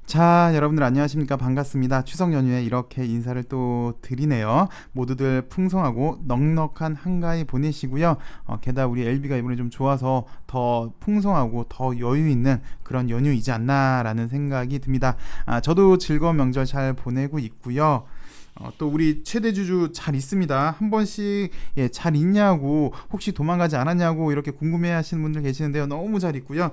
자, 여러분들 안녕하십니까? 반갑습니다. 추석 연휴에 이렇게 인사를 또 드리네요. 모두들 풍성하고 넉넉한 한가위 보내시고요. 게다가 우리 LB가 이번에 좀 좋아서 더 풍성하고 더 여유 있는 그런 연휴이지 않나라는 생각이 듭니다. 저도 즐거운 명절 잘 보내고 있고요. 또 우리 최대주주 잘 있습니다. 한 번씩 잘 있냐고, 혹시 도망가지 않았냐고 이렇게 궁금해하시는 분들 계시는데요. 너무 잘 있고요.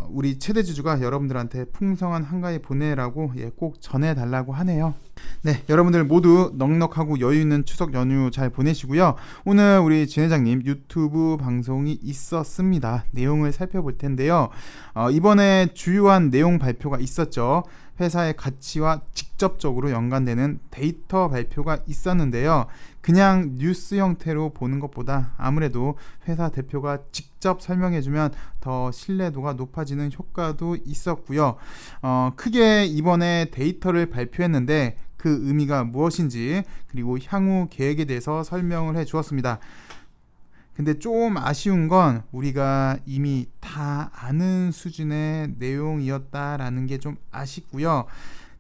우리 최대주주가 여러분들한테 풍성한 한가위 보내라고 꼭 전해달라고 하네요. 네, 여러분들 모두 넉넉하고 여유 있는 추석 연휴 잘 보내시고요. 오늘 우리 진 회장님 유튜브 방송이 있었습니다. 내용을 살펴볼 텐데요. 이번에 주요한 내용 발표가 있었죠. 회사의 가치와 직접적으로 연관되는 데이터 발표가 있었는데요. 그냥 뉴스 형태로 보는 것보다 아무래도 회사 대표가 직접 설명해주면 더 신뢰도가 높아지는 효과도 있었고요. 크게 이번에 데이터를 발표했는데 그 의미가 무엇인지 그리고 향후 계획에 대해서 설명을 해 주었습니다. 근데 좀 아쉬운 건 우리가 이미 다 아는 수준의 내용이었다라는 게 좀 아쉽고요.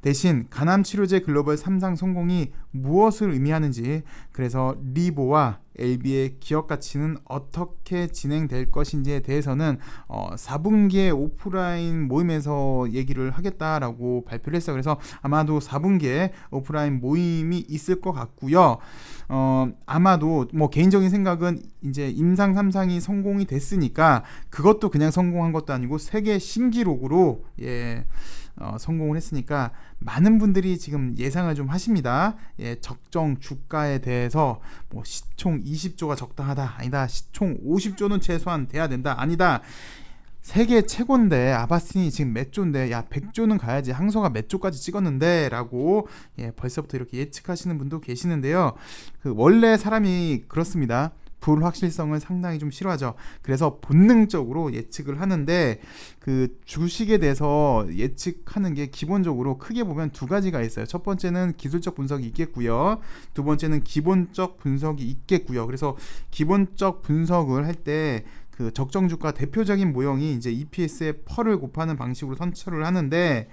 대신 간암치료제 글로벌 3상 성공이 무엇을 의미하는지, 그래서 리보와 LB의 기업 가치는 어떻게 진행될 것인지에 대해서는 4분기에 오프라인 모임에서 얘기를 하겠다라고 발표를 했어요. 그래서 아마도 4분기에 오프라인 모임이 있을 것 같고요. 아마도 뭐 개인적인 생각은 이제 임상 3상이 성공이 됐으니까 그것도 그냥 성공한 것도 아니고 세계 신기록으로 성공을 했으니까 많은 분들이 지금 예상을 좀 하십니다. 적정 주가에 대해서 뭐 시총 20조가 적당하다, 아니다, 시총 50조는 최소한 돼야 된다, 아니다, 세계 최고인데 아바스틴이 지금 몇 조인데, 야 100조는 가야지, 항소가 몇 조까지 찍었는데 라고 벌써부터 이렇게 예측하시는 분도 계시는데요. 원래 사람이 그렇습니다. 불확실성을 상당히 좀 싫어하죠. 그래서 본능적으로 예측을 하는데, 그 주식에 대해서 예측하는 게 기본적으로 크게 보면 두 가지가 있어요. 첫 번째는 기술적 분석이 있겠고요. 두 번째는 기본적 분석이 있겠고요. 그래서 기본적 분석을 할 때 그 적정 주가 대표적인 모형이 이제 EPS의 펄을 곱하는 방식으로 선처를 하는데,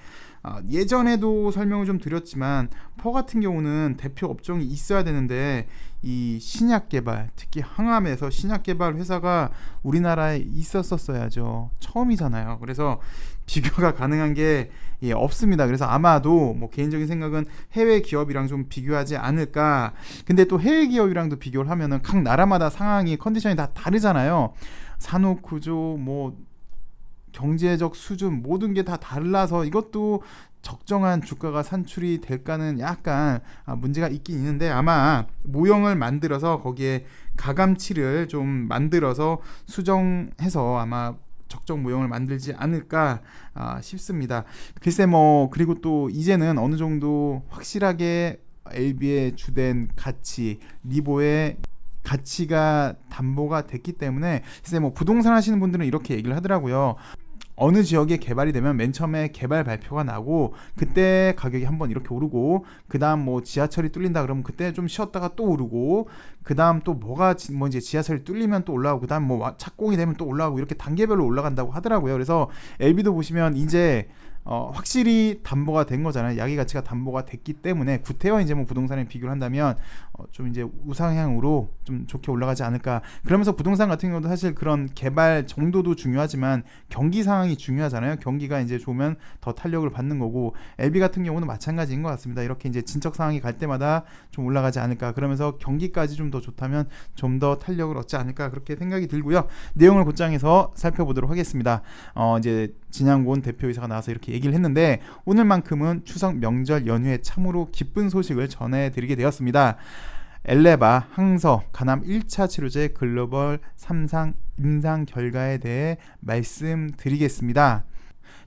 예전에도 설명을 좀 드렸지만 퍼 같은 경우는 대표 업종이 있어야 되는데, 이 신약 개발, 특히 항암에서 신약 개발 회사가 우리나라에 있었어야죠. 처음이잖아요. 그래서 비교가 가능한 게 없습니다. 그래서 아마도 뭐 개인적인 생각은 해외 기업이랑 좀 비교하지 않을까. 근데 또 해외 기업이랑도 비교를 하면은 각 나라마다 상황이, 컨디션이 다 다르잖아요. 산업 구조, 뭐 경제적 수준, 모든 게 다 달라서 이것도 적정한 주가가 산출이 될까는 약간 문제가 있긴 있는데, 아마 모형을 만들어서 거기에 가감치를 좀 만들어서 수정해서 아마 적정 모형을 만들지 않을까 싶습니다. 글쎄 뭐, 그리고 또 이제는 어느 정도 확실하게 LB의 주된 가치, 리보의 가치가 담보가 됐기 때문에, 글쎄 뭐 부동산 하시는 분들은 이렇게 얘기를 하더라고요. 어느 지역에 개발이 되면 맨 처음에 개발 발표가 나고 그때 가격이 한번 이렇게 오르고, 그 다음 뭐 지하철이 뚫린다 그러면 그때 좀 쉬었다가 또 오르고, 그 다음 또 뭐가 뭐 이제 지하철이 뚫리면 또 올라오고, 그 다음 뭐 착공이 되면 또 올라가고, 이렇게 단계별로 올라간다고 하더라고요. 그래서 LB도 보시면 이제 확실히 담보가 된 거잖아요. 야기 가치가 담보가 됐기 때문에 구태와 이제 뭐 부동산에 비교를 한다면 좀 이제 우상향으로 좀 좋게 올라가지 않을까. 그러면서 부동산 같은 경우도 사실 그런 개발 정도도 중요하지만 경기 상황이 중요하잖아요. 경기가 이제 좋으면 더 탄력을 받는 거고, LB 같은 경우는 마찬가지인 것 같습니다. 이렇게 이제 진척 상황이 갈 때마다 좀 올라가지 않을까. 그러면서 경기까지 좀 더 좋다면 좀 더 탄력을 얻지 않을까, 그렇게 생각이 들고요. 내용을 곧장해서 살펴보도록 하겠습니다. 이제 진양곤 대표이사가 나와서 이렇게 얘기를 했는데, 오늘만큼은 추석 명절 연휴에 참으로 기쁜 소식을 전해드리게 되었습니다. 엘레바, 항서, 간암 1차 치료제 글로벌 3상 임상 결과에 대해 말씀드리겠습니다.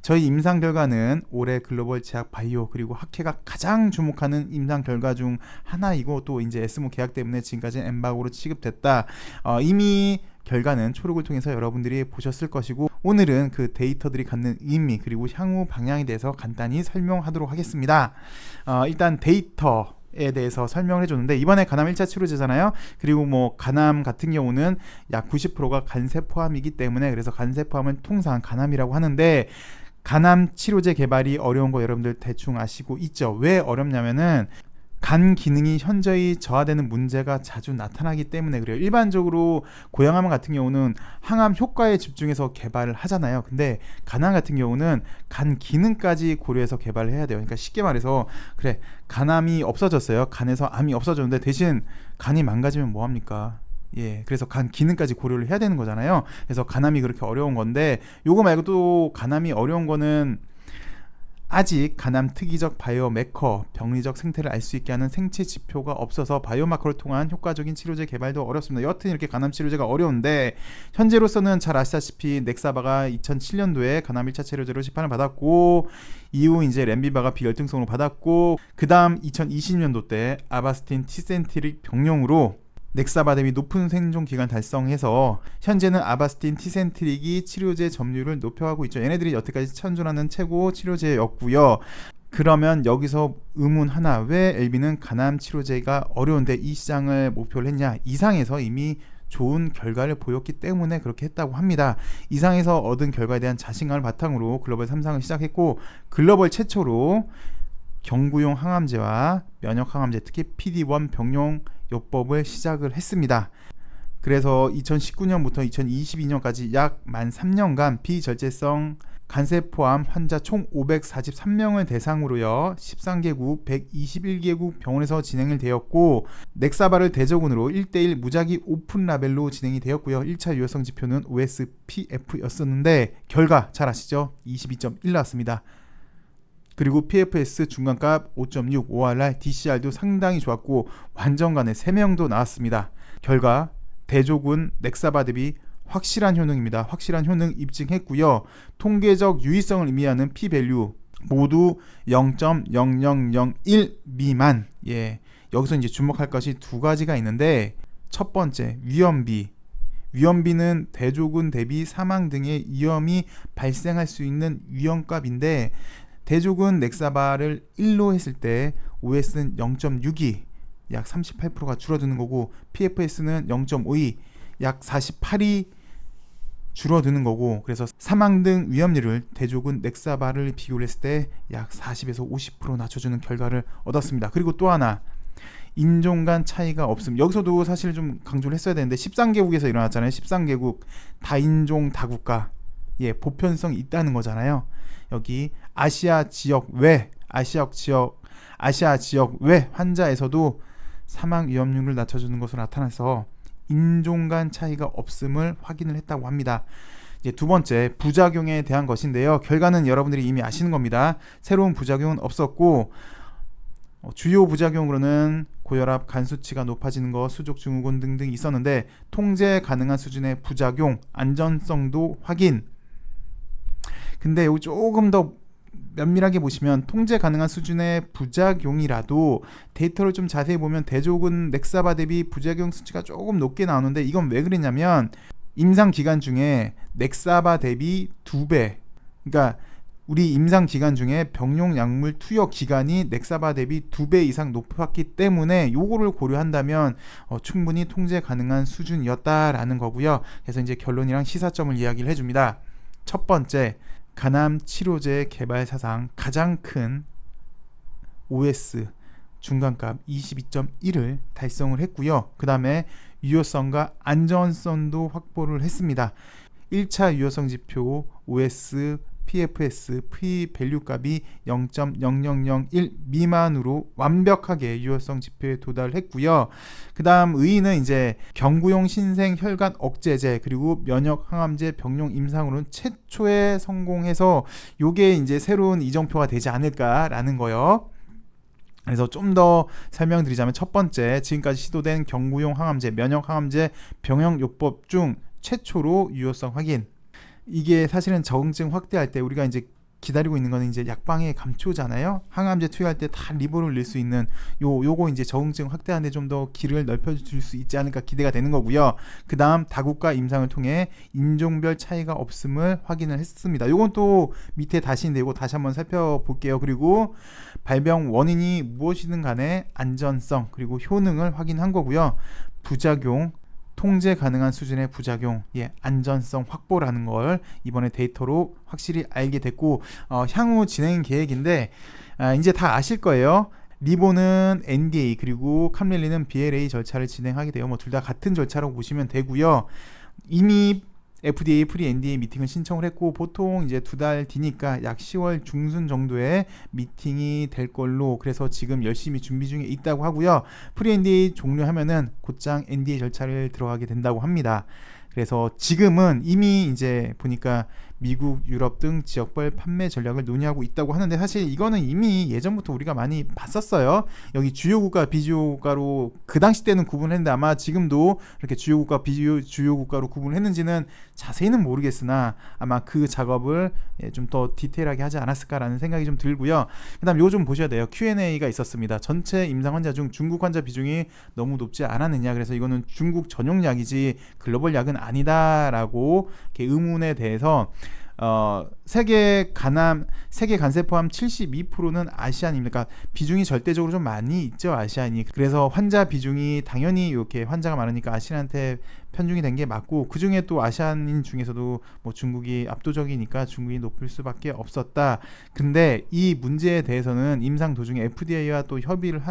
저희 임상 결과는 올해 글로벌 제약 바이오 그리고 학회가 가장 주목하는 임상 결과 중 하나이고, 또 이제 에스모 계약 때문에 지금까지 엠바고로 취급됐다. 이미 결과는 초록을 통해서 여러분들이 보셨을 것이고, 오늘은 그 데이터들이 갖는 의미 그리고 향후 방향에 대해서 간단히 설명하도록 하겠습니다. 일단 데이터에 대해서 설명을 해줬는데, 이번에 간암 1차 치료제잖아요. 그리고 뭐 간암 같은 경우는 약 90%가 간세 포함이기 때문에, 그래서 간세 포함은 통상 간암이라고 하는데, 간암 치료제 개발이 어려운 거 여러분들 대충 아시고 있죠? 왜 어렵냐면은 간 기능이 현저히 저하되는 문제가 자주 나타나기 때문에 그래요. 일반적으로 고형암 같은 경우는 항암 효과에 집중해서 개발을 하잖아요. 근데 간암 같은 경우는 간 기능까지 고려해서 개발을 해야 돼요. 그러니까 쉽게 말해서 그래, 간암이 없어졌어요. 간에서 암이 없어졌는데 대신 간이 망가지면 뭐합니까? 예, 그래서 간 기능까지 고려를 해야 되는 거잖아요. 그래서 간암이 그렇게 어려운 건데, 요거 말고 또 간암이 어려운 거는 아직 간암 특이적 바이오마커, 병리적 생태를 알 수 있게 하는 생체 지표가 없어서 바이오마커를 통한 효과적인 치료제 개발도 어렵습니다. 여하튼 이렇게 간암 치료제가 어려운데, 현재로서는 잘 아시다시피 넥사바가 2007년도에 간암 1차 치료제로 시판을 받았고, 이후 이제 렘비바가 비결등성으로 받았고, 그 다음 2020년도 때 아바스틴 티센트릭 병용으로 넥사바 대비 높은 생존 기간 달성해서 현재는 아바스틴 티센트릭이 치료제 점유율을 높여가고 있죠. 얘네들이 여태까지 천존하는 최고 치료제였고요. 그러면 여기서 의문 하나, 왜 LB는 간암 치료제가 어려운데 이 시장을 목표를 했냐? 이상에서 이미 좋은 결과를 보였기 때문에 그렇게 했다고 합니다. 이상에서 얻은 결과에 대한 자신감을 바탕으로 글로벌 3상을 시작했고, 글로벌 최초로 경구용 항암제와 면역 항암제, 특히 PD-1 병용 요법을 시작을 했습니다. 그래서 2019년부터 2022년까지 약 만 3년간 비절제성 간세포암 환자 총 543명을 대상으로요 13개국 121개국 병원에서 진행을 되었고, 넥사바를 대조군으로 1:1 무작위 오픈 라벨로 진행이 되었고요. 1차 유효성 지표는 OSPF였었는데 결과 잘 아시죠? 22.1 나왔습니다. 그리고 PFS 중간값 5.6, ORR, DCR도 상당히 좋았고 완전간에 3명도 나왔습니다. 결과 대조군 넥사바 대비 확실한 효능입니다. 확실한 효능 입증했고요. 통계적 유의성을 의미하는 P-밸류 모두 0.0001 미만. 예, 여기서 이제 주목할 것이 두 가지가 있는데, 첫 번째 위험비는 대조군 대비 사망 등의 위험이 발생할 수 있는 위험값인데, 대조군 넥사바를 1로 했을 때 OS는 0.62, 약 38%가 줄어드는 거고, PFS는 0.52, 약 48이 줄어드는 거고, 그래서 사망 등 위험률을 대조군 넥사바를 비교를 했을 때 약 40에서 50% 낮춰주는 결과를 얻었습니다. 그리고 또 하나, 인종 간 차이가 없음. 여기서도 사실 좀 강조를 했어야 되는데 13개국에서 일어났잖아요. 13개국 다인종 다국가. 예, 보편성이 있다는 거잖아요. 여기 아시아 지역 외 환자에서도 사망 위험률을 낮춰주는 것으로 나타나서 인종 간 차이가 없음을 확인을 했다고 합니다. 이제 두 번째, 부작용에 대한 것인데요. 결과는 여러분들이 이미 아시는 겁니다. 새로운 부작용은 없었고, 주요 부작용으로는 고혈압, 간 수치가 높아지는 것, 수족 증후군 등등 있었는데, 통제 가능한 수준의 부작용, 안전성도 확인. 근데 여기 조금 더 면밀하게 보시면 통제 가능한 수준의 부작용이라도 데이터를 좀 자세히 보면 대조군 넥사바 대비 부작용 수치가 조금 높게 나오는데, 이건 왜 그랬냐면 임상 기간 중에 넥사바 대비 2배, 그러니까 우리 임상 기간 중에 병용 약물 투여 기간이 넥사바 대비 2배 이상 높았기 때문에 요거를 고려한다면 충분히 통제 가능한 수준이었다라는 거고요. 그래서 이제 결론이랑 시사점을 이야기를 해줍니다. 첫 번째, 간암 치료제 개발 사상 가장 큰 OS 중간값 22.1을 달성을 했고요. 그 다음에 유효성과 안전성도 확보를 했습니다. 1차 유효성 지표 OS, PFS, P-밸류 값이 0.0001 미만으로 완벽하게 유효성 지표에 도달했고요. 그 다음 의의는 이제 경구용 신생 혈관 억제제 그리고 면역 항암제 병용 임상으로는 최초에 성공해서 요게 이제 새로운 이정표가 되지 않을까라는 거요. 그래서 좀 더 설명드리자면, 첫 번째, 지금까지 시도된 경구용 항암제, 면역 항암제 병용 요법 중 최초로 유효성 확인. 이게 사실은 적응증 확대할 때 우리가 이제 기다리고 있는 거는 이제 약방의 감초잖아요. 항암제 투여할 때 다 리버를 낼 수 있는 요거 이제 적응증 확대하는데 좀 더 길을 넓혀줄 수 있지 않을까 기대가 되는 거고요. 그 다음 다국가 임상을 통해 인종별 차이가 없음을 확인을 했습니다. 요건 또 밑에 다시인데 이거 다시 한번 살펴볼게요. 그리고 발병 원인이 무엇이든 간에 안전성 그리고 효능을 확인한 거고요. 부작용, 통제 가능한 수준의 부작용, 안전성 확보라는 걸 이번에 데이터로 확실히 알게 됐고, 향후 진행 계획인데 이제 다 아실 거예요. 리보는 NDA 그리고 캄렐리는 BLA 절차를 진행하게 돼요. 뭐 둘 다 같은 절차라고 보시면 되고요. 이미 FDA 프리 NDA 미팅을 신청을 했고, 보통 이제 2달 뒤니까 약 10월 중순 정도에 미팅이 될 걸로, 그래서 지금 열심히 준비 중에 있다고 하고요. 프리 NDA 종료하면은 곧장 NDA 절차를 들어가게 된다고 합니다. 그래서 지금은 이미 이제 보니까 미국, 유럽 등 지역별 판매 전략을 논의하고 있다고 하는데, 사실 이거는 이미 예전부터 우리가 많이 봤었어요. 여기 주요 국가, 비주요 국가로 그 당시 때는 구분했는데 아마 지금도 이렇게 주요 국가, 비주요 국가로 구분했는지는 자세히는 모르겠으나 아마 그 작업을 좀 더 디테일하게 하지 않았을까라는 생각이 좀 들고요. 그 다음 요즘 보셔야 돼요. Q&A가 있었습니다. 전체 임상 환자 중 중국 환자 비중이 너무 높지 않았느냐, 그래서 이거는 중국 전용 약이지 글로벌 약은 아니다라고 이렇게 의문에 대해서 세계 간세 포함 72%는 아시안입니까? 비중이 절대적으로 좀 많이 있죠, 아시안이. 그래서 환자 비중이 당연히 이렇게 환자가 많으니까 아시안한테 편중이 된 게 맞고, 그 중에 또 아시안인 중에서도 뭐 중국이 압도적이니까 중국이 높을 수밖에 없었다. 근데 이 문제에 대해서는 임상 도중에 FDA와 또 협의를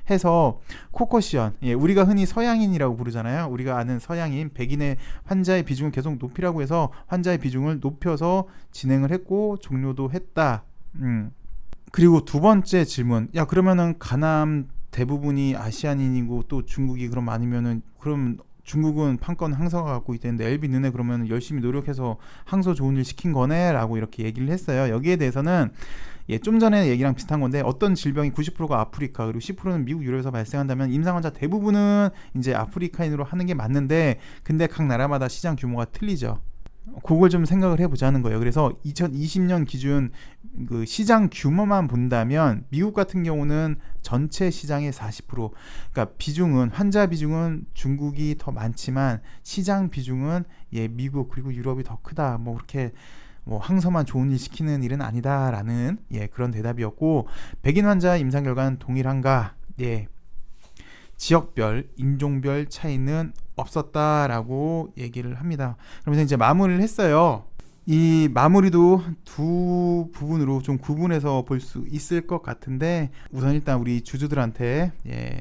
해서 코커시언, 우리가 흔히 서양인이라고 부르잖아요. 우리가 아는 서양인, 백인의 환자의 비중을 계속 높이라고 해서 환자의 비중을 높여서 진행을 했고 종료도 했다. 그리고 두 번째 질문, 그러면은 가남 대부분이 아시안인이고 또 중국이 그럼 아니면은, 그럼 중국은 판권 항소가 갖고 있다는데 LB 너네 그러면 열심히 노력해서 항소 좋은 일 시킨 거네? 라고 이렇게 얘기를 했어요. 여기에 대해서는 좀 전에 얘기랑 비슷한 건데, 어떤 질병이 90%가 아프리카 그리고 10%는 미국, 유럽에서 발생한다면 임상 환자 대부분은 이제 아프리카인으로 하는 게 맞는데, 근데 각 나라마다 시장 규모가 틀리죠. 그걸 좀 생각을 해보자는 거예요. 그래서 2020년 기준 그 시장 규모만 본다면 미국 같은 경우는 전체 시장의 40%, 그러니까 비중은, 환자 비중은 중국이 더 많지만 시장 비중은 미국 그리고 유럽이 더 크다. 뭐 그렇게 뭐 항소만 좋은 일 시키는 일은 아니다라는 그런 대답이었고, 백인 환자 임상 결과는 동일한가? 지역별, 인종별 차이는 없었다라고 얘기를 합니다. 그러면서 이제 마무리를 했어요. 이 마무리도 두 부분으로 좀 구분해서 볼 수 있을 것 같은데, 우선 일단 우리 주주들한테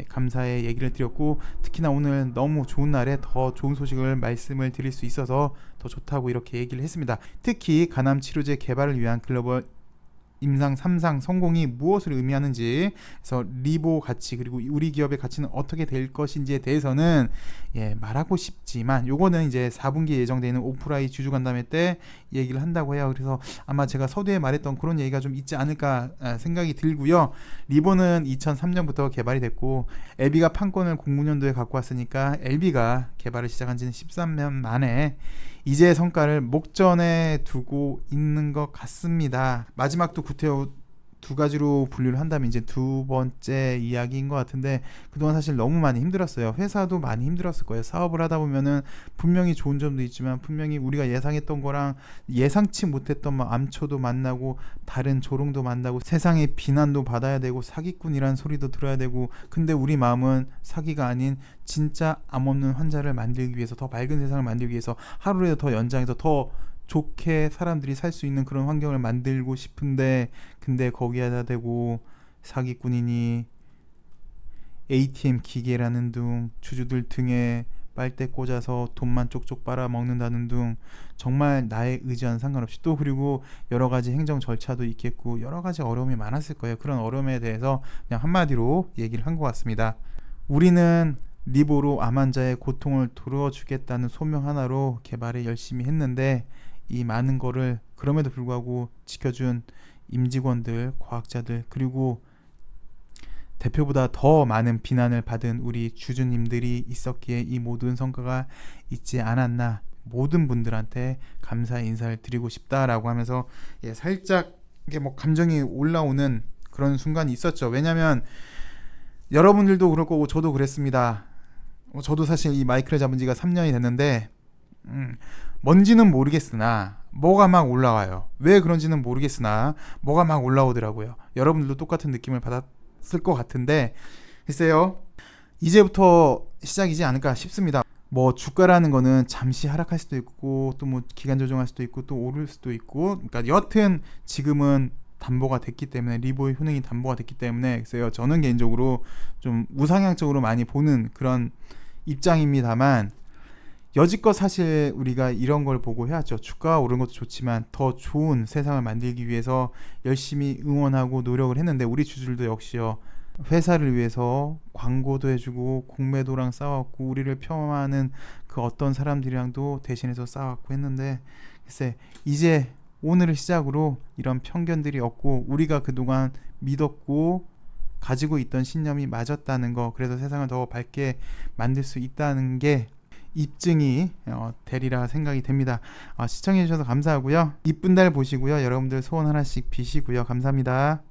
감사의 얘기를 드렸고, 특히나 오늘 너무 좋은 날에 더 좋은 소식을 말씀을 드릴 수 있어서 더 좋다고 이렇게 얘기를 했습니다. 특히 간암 치료제 개발을 위한 글로벌 임상 3상 성공이 무엇을 의미하는지, 그래서 리보 가치 그리고 우리 기업의 가치는 어떻게 될 것인지에 대해서는 말하고 싶지만, 요거는 이제 4분기 예정되어 있는 오프라이 주주간담회 때 얘기를 한다고 해요. 그래서 아마 제가 서두에 말했던 그런 얘기가 좀 있지 않을까 생각이 들고요. 리보는 2003년부터 개발이 됐고, LB가 판권을 09년도에 갖고 왔으니까 LB가 개발을 시작한 지는 13년 만에 이제 성과를 목전에 두고 있는 것 같습니다. 마지막도 구태여 두 가지로 분류를 한다면 이제 두 번째 이야기인 것 같은데, 그동안 사실 너무 많이 힘들었어요. 회사도 많이 힘들었을 거예요. 사업을 하다 보면은 분명히 좋은 점도 있지만 분명히 우리가 예상했던 거랑 예상치 못했던 암초도 만나고 다른 조롱도 만나고 세상의 비난도 받아야 되고 사기꾼이란 소리도 들어야 되고, 근데 우리 마음은 사기가 아닌 진짜 암 없는 환자를 만들기 위해서, 더 밝은 세상을 만들기 위해서 하루라도 더 연장해서 더 좋게 사람들이 살 수 있는 그런 환경을 만들고 싶은데, 근데 거기에다 대고 사기꾼이니 ATM 기계라는 둥, 주주들 등에 빨대 꽂아서 돈만 쪽쪽 빨아먹는다는 둥, 정말 나의 의지와는 상관없이, 또 그리고 여러 가지 행정 절차도 있겠고 여러 가지 어려움이 많았을 거예요. 그런 어려움에 대해서 그냥 한마디로 얘기를 한 것 같습니다. 우리는 리보로 암 환자의 고통을 덜어주겠다는 소명 하나로 개발을 열심히 했는데, 이 많은 거를 그럼에도 불구하고 지켜준 임직원들, 과학자들, 그리고 대표보다 더 많은 비난을 받은 우리 주주님들이 있었기에 이 모든 성과가 있지 않았나, 모든 분들한테 감사의 인사를 드리고 싶다라고 하면서 살짝 이게 뭐 감정이 올라오는 그런 순간이 있었죠. 왜냐면 여러분들도 그럴 거고 저도 그랬습니다. 저도 사실 이 마이크를 잡은 지가 3년이 됐는데 뭔지는 모르겠으나 뭐가 막 올라와요. 왜 그런지는 모르겠으나 뭐가 막 올라오더라고요. 여러분들도 똑같은 느낌을 받았을 것 같은데, 글쎄요, 이제부터 시작이지 않을까 싶습니다. 뭐 주가라는 거는 잠시 하락할 수도 있고 또 뭐 기간 조정할 수도 있고 또 오를 수도 있고, 그러니까 여튼 지금은 담보가 됐기 때문에 리보의 효능이 담보가 됐기 때문에 그래서 저는 개인적으로 좀 우상향적으로 많이 보는 그런 입장입니다만, 여지껏 사실 우리가 이런 걸 보고 해왔죠. 주가가 오른 것도 좋지만 더 좋은 세상을 만들기 위해서 열심히 응원하고 노력을 했는데, 우리 주주들도 역시요, 회사를 위해서 광고도 해주고 공매도랑 싸웠고 우리를 폄하하는 그 어떤 사람들이랑도 대신해서 싸웠고 했는데, 글쎄 이제 오늘을 시작으로 이런 편견들이 없고 우리가 그동안 믿었고 가지고 있던 신념이 맞았다는 거, 그래서 세상을 더 밝게 만들 수 있다는 게 입증이 되리라 생각이 됩니다. 시청해 주셔서 감사하고요. 이쁜 달 보시고요. 여러분들 소원 하나씩 비시고요. 감사합니다.